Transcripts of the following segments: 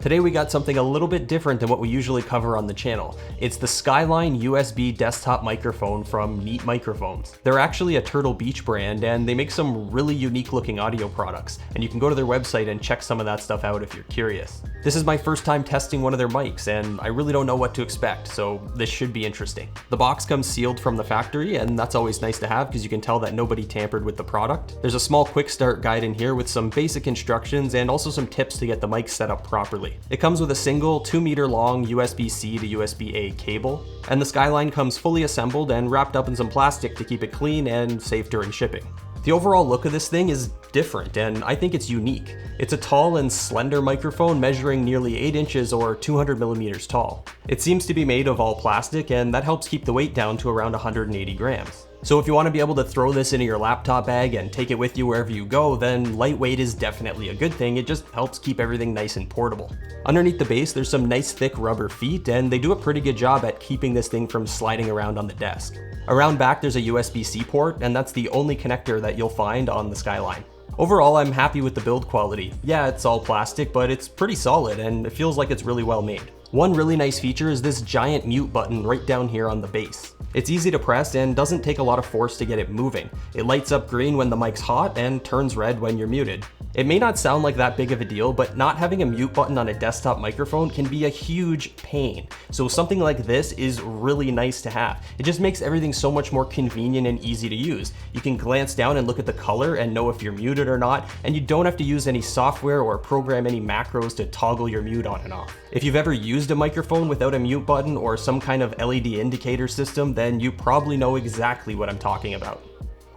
Today we got something a little bit different than what we usually cover on the channel. It's the Skyline USB desktop microphone from Neat Microphones. They're actually a Turtle Beach brand and they make some really unique looking audio products, and you can go to their website and check some of that stuff out if you're curious. This is my first time testing one of their mics and I really don't know what to expect, so this should be interesting. The box comes sealed from the factory and that's always nice to have because you can tell that nobody tampered with the product. There's a small quick start guide in here with some basic instructions and also some tips to get the mic set up properly. It comes with a single 2-meter long USB-C to USB-A cable, and the Skyline comes fully assembled and wrapped up in some plastic to keep it clean and safe during shipping. The overall look of this thing is different, and I think it's unique. It's a tall and slender microphone measuring nearly 8 inches or 200 millimeters tall. It seems to be made of all plastic, and that helps keep the weight down to around 180 grams. So if you want to be able to throw this into your laptop bag and take it with you wherever you go, then lightweight is definitely a good thing. It just helps keep everything nice and portable. Underneath the base, there's some nice thick rubber feet, and they do a pretty good job at keeping this thing from sliding around on the desk. Around back, there's a USB-C port, and that's the only connector that you'll find on the Skyline. Overall, I'm happy with the build quality. Yeah, it's all plastic, but it's pretty solid, and it feels like it's really well made. One really nice feature is this giant mute button right down here on the base. It's easy to press and doesn't take a lot of force to get it moving. It lights up green when the mic's hot and turns red when you're muted. It may not sound like that big of a deal, but not having a mute button on a desktop microphone can be a huge pain. So something like this is really nice to have. It just makes everything so much more convenient and easy to use. You can glance down and look at the color and know if you're muted or not, and you don't have to use any software or program any macros to toggle your mute on and off. If you've ever used a microphone without a mute button or some kind of LED indicator system, then you probably know exactly what I'm talking about.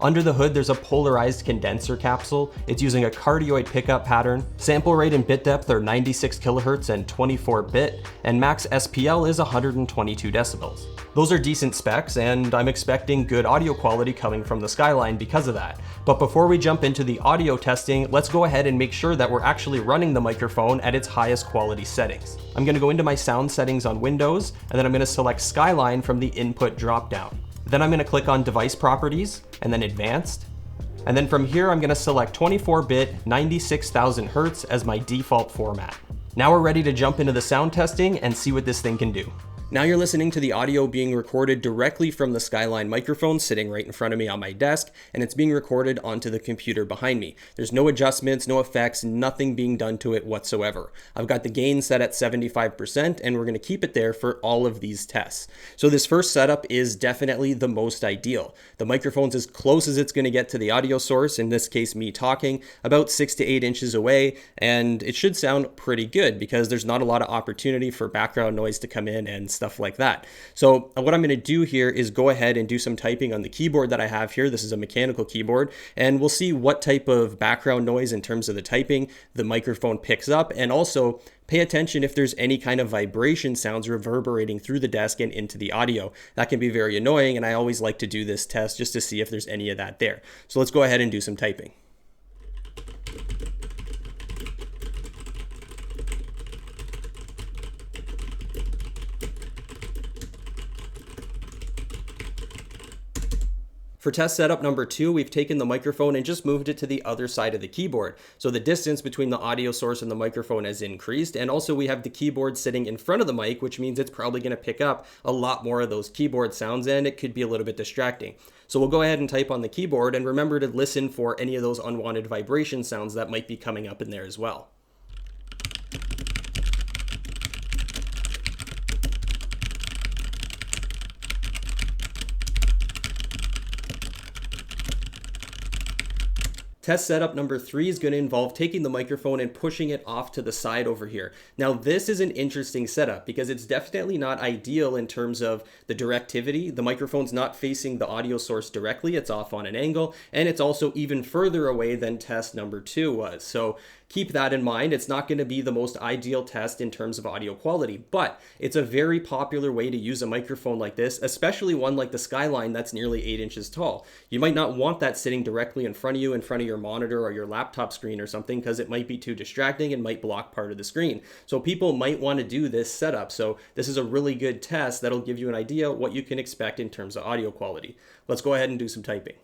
Under the hood, there's a Polarized condenser capsule. It's using a Cardioid pickup pattern. Sample rate and bit depth are 96 kilohertz and 24-bit, and max SPL is 122 decibels. Those are decent specs, and I'm expecting good audio quality coming from the Skyline because of that. But before we jump into the audio testing, let's go ahead and make sure that we're actually running the microphone at its highest quality settings. I'm going to go into my sound settings on Windows, and then I'm going to select Skyline from the input dropdown. Then I'm going to click on Device Properties, and then Advanced. And then from here, I'm going to select 24-bit 96,000 Hz as my default format. Now we're ready to jump into the sound testing and see what this thing can do. Now you're listening to the audio being recorded directly from the Skyline microphone sitting right in front of me on my desk, and it's being recorded onto the computer behind me. There's no adjustments, no effects, nothing being done to it whatsoever. I've got the gain set at 75%, and we're going to keep it there for all of these tests. So this first setup is definitely the most ideal. The microphone's as close as it's going to get to the audio source, in this case me talking, about 6 to 8 inches away, and it should sound pretty good because there's not a lot of opportunity for background noise to come in and stuff like that. So what I'm going to do here is go ahead and do some typing on the keyboard that I have here. This is a mechanical keyboard, and we'll see what type of background noise in terms of the typing the microphone picks up, and also pay attention if there's any kind of vibration sounds reverberating through the desk and into the audio. That can be very annoying, and I always like to do this test just to see if there's any of that there. So let's go ahead and do some typing. For test setup number 2, we've taken the microphone and just moved it to the other side of the keyboard. So the distance between the audio source and the microphone has increased, and also we have the keyboard sitting in front of the mic, which means it's probably going to pick up a lot more of those keyboard sounds, and it could be a little bit distracting. So we'll go ahead and type on the keyboard, and remember to listen for any of those unwanted vibration sounds that might be coming up in there as well. Test setup number 3 is going to involve taking the microphone and pushing it off to the side over here. Now this is an interesting setup because it's definitely not ideal in terms of the directivity. The microphone's not facing the audio source directly, it's off on an angle, and it's also even further away than test number 2 was. So keep that in mind. It's not going to be the most ideal test in terms of audio quality, but it's a very popular way to use a microphone like this, especially one like the Skyline that's nearly 8 inches tall. You might not want that sitting directly in front of you, in front of your monitor or your laptop screen or something, because it might be too distracting and might block part of the screen. So people might want to do this setup. So this is a really good test that'll give you an idea what you can expect in terms of audio quality. Let's go ahead and do some typing.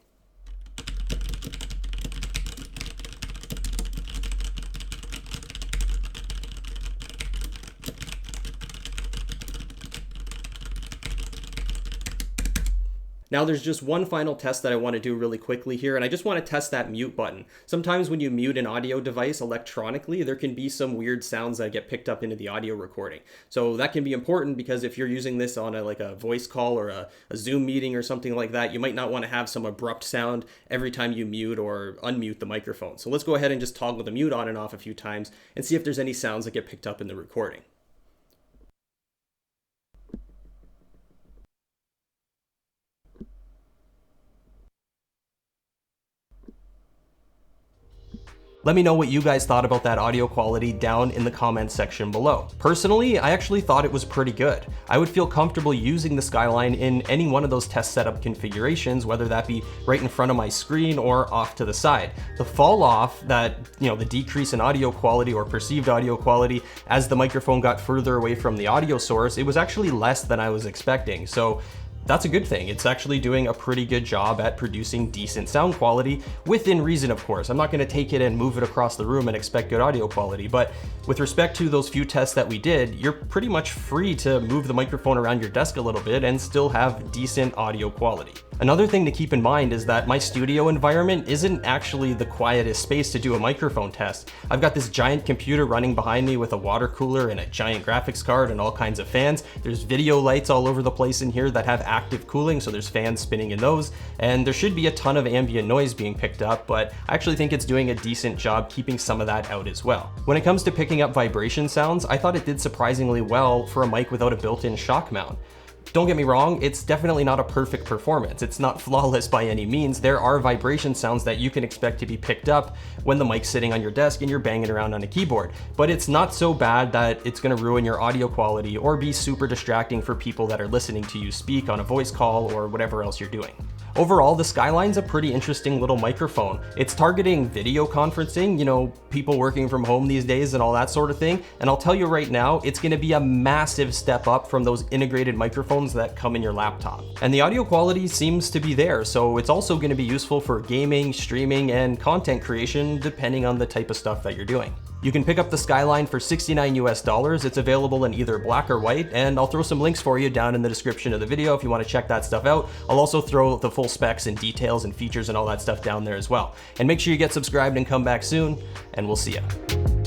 Now there's just one final test that I want to do really quickly here, and I just want to test that mute button. Sometimes when you mute an audio device electronically, there can be some weird sounds that get picked up into the audio recording. So that can be important because if you're using this on a voice call or a Zoom meeting or something like that, you might not want to have some abrupt sound every time you mute or unmute the microphone. So let's go ahead and just toggle the mute on and off a few times and see if there's any sounds that get picked up in the recording. Let me know what you guys thought about that audio quality down in the comments section below. Personally, I actually thought it was pretty good. I would feel comfortable using the Skyline in any one of those test setup configurations, whether that be right in front of my screen or off to the side. The fall off, the decrease in audio quality or perceived audio quality as the microphone got further away from the audio source, it was actually less than I was expecting. So that's a good thing. It's actually doing a pretty good job at producing decent sound quality within reason, of course. I'm not going to take it and move it across the room and expect good audio quality, but with respect to those few tests that we did, you're pretty much free to move the microphone around your desk a little bit and still have decent audio quality. Another thing to keep in mind is that my studio environment isn't actually the quietest space to do a microphone test. I've got this giant computer running behind me with a water cooler and a giant graphics card and all kinds of fans. There's video lights all over the place in here that have active cooling, so there's fans spinning in those, and there should be a ton of ambient noise being picked up, but I actually think it's doing a decent job keeping some of that out as well. When it comes to picking up vibration sounds, I thought it did surprisingly well for a mic without a built-in shock mount. Don't get me wrong, it's definitely not a perfect performance. It's not flawless by any means. There are vibration sounds that you can expect to be picked up when the mic's sitting on your desk and you're banging around on a keyboard. But it's not so bad that it's gonna ruin your audio quality or be super distracting for people that are listening to you speak on a voice call or whatever else you're doing. Overall, the Skyline's a pretty interesting little microphone. It's targeting video conferencing, people working from home these days and all that sort of thing. And I'll tell you right now, it's gonna be a massive step up from those integrated microphones that come in your laptop. And the audio quality seems to be there, so it's also gonna be useful for gaming, streaming, and content creation, depending on the type of stuff that you're doing. You can pick up the Skyline for $69 US. It's available in either black or white, and I'll throw some links for you down in the description of the video if you want to check that stuff out. I'll also throw the full specs and details and features and all that stuff down there as well. And make sure you get subscribed and come back soon, and we'll see ya.